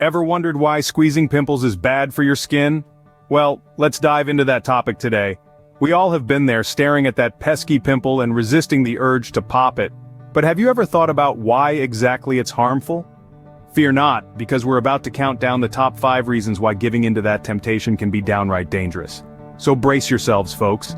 Ever wondered why squeezing pimples is bad for your skin? Well, let's dive into that topic today. We all have been there staring at that pesky pimple and resisting the urge to pop it. But have you ever thought about why exactly it's harmful? Fear not, because we're about to count down the top 5 reasons why giving into that temptation can be downright dangerous. So brace yourselves, folks.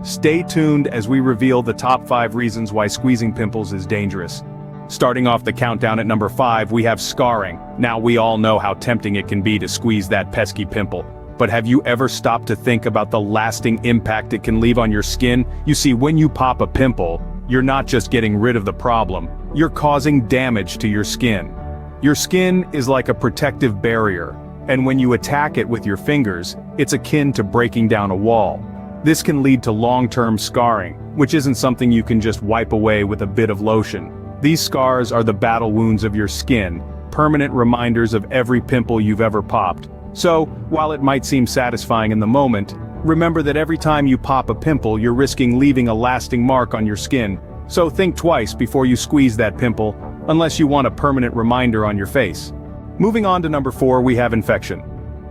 Stay tuned as we reveal the top 5 reasons why squeezing pimples is dangerous. Starting off the countdown at number 5, we have scarring. Now we all know how tempting it can be to squeeze that pesky pimple. But have you ever stopped to think about the lasting impact it can leave on your skin? You see, when you pop a pimple, you're not just getting rid of the problem, you're causing damage to your skin. Your skin is like a protective barrier, and when you attack it with your fingers, it's akin to breaking down a wall. This can lead to long-term scarring, which isn't something you can just wipe away with a bit of lotion. These scars are the battle wounds of your skin, permanent reminders of every pimple you've ever popped. So, while it might seem satisfying in the moment, remember that every time you pop a pimple you're risking leaving a lasting mark on your skin. So think twice before you squeeze that pimple, unless you want a permanent reminder on your face. Moving on to number 4, we have infection.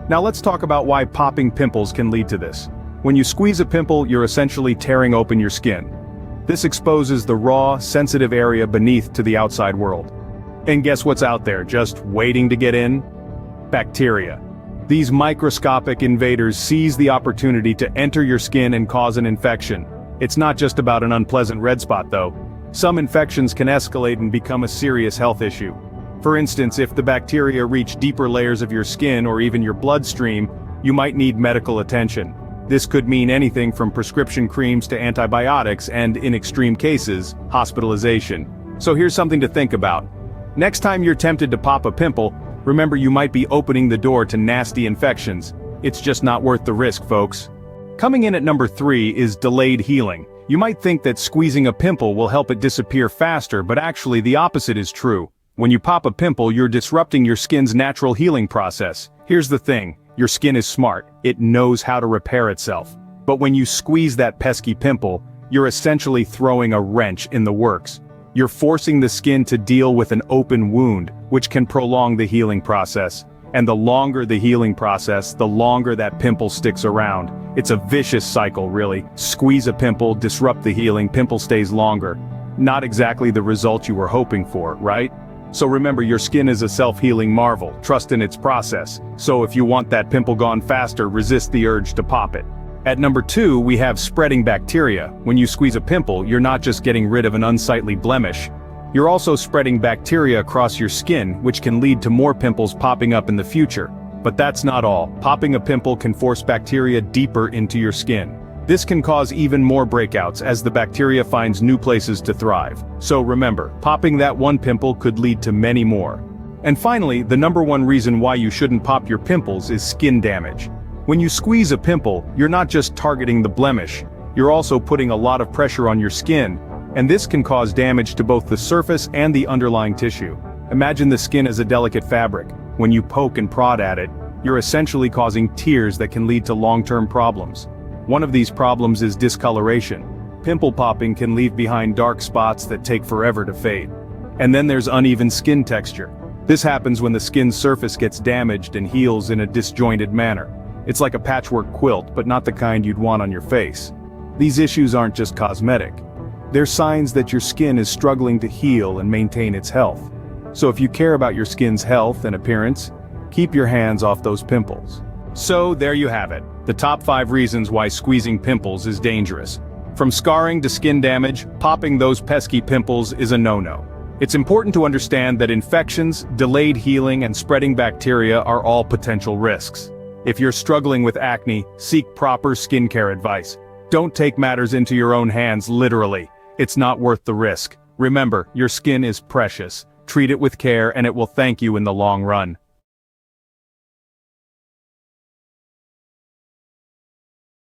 Now let's talk about why popping pimples can lead to this. When you squeeze a pimple, you're essentially tearing open your skin. This exposes the raw, sensitive area beneath to the outside world. And guess what's out there, just waiting to get in? Bacteria. These microscopic invaders seize the opportunity to enter your skin and cause an infection. It's not just about an unpleasant red spot though. Some infections can escalate and become a serious health issue. For instance, if the bacteria reach deeper layers of your skin or even your bloodstream, you might need medical attention. This could mean anything from prescription creams to antibiotics and, in extreme cases, hospitalization. So here's something to think about. Next time you're tempted to pop a pimple, remember you might be opening the door to nasty infections. It's just not worth the risk, folks. Coming in at number 3 is delayed healing. You might think that squeezing a pimple will help it disappear faster, but actually the opposite is true. When you pop a pimple, you're disrupting your skin's natural healing process. Here's the thing. Your skin is smart, it knows how to repair itself. But when you squeeze that pesky pimple, you're essentially throwing a wrench in the works. You're forcing the skin to deal with an open wound, which can prolong the healing process. And the longer the healing process, the longer that pimple sticks around. It's a vicious cycle, really. Squeeze a pimple, disrupt the healing, pimple stays longer. Not exactly the result you were hoping for, right? So remember, your skin is a self-healing marvel, trust in its process. So if you want that pimple gone faster, resist the urge to pop it. At number 2, we have spreading bacteria. When you squeeze a pimple, you're not just getting rid of an unsightly blemish. You're also spreading bacteria across your skin, which can lead to more pimples popping up in the future. But that's not all. Popping a pimple can force bacteria deeper into your skin. This can cause even more breakouts as the bacteria finds new places to thrive. So remember, popping that one pimple could lead to many more. And finally, the number 1 reason why you shouldn't pop your pimples is skin damage. When you squeeze a pimple, you're not just targeting the blemish, you're also putting a lot of pressure on your skin, and this can cause damage to both the surface and the underlying tissue. Imagine the skin as a delicate fabric. When you poke and prod at it, you're essentially causing tears that can lead to long-term problems. One of these problems is discoloration. Pimple popping can leave behind dark spots that take forever to fade. And then there's uneven skin texture. This happens when the skin's surface gets damaged and heals in a disjointed manner. It's like a patchwork quilt, but not the kind you'd want on your face. These issues aren't just cosmetic. They're signs that your skin is struggling to heal and maintain its health. So if you care about your skin's health and appearance, keep your hands off those pimples. So there you have it, the top 5 reasons why squeezing pimples is dangerous. From scarring to skin damage, popping those pesky pimples is a no-no. It's important to understand that infections, delayed healing, and spreading bacteria are all potential risks. If you're struggling with acne, seek proper skincare advice. Don't take matters into your own hands literally. It's not worth the risk. Remember, your skin is precious. Treat it with care and it will thank you in the long run.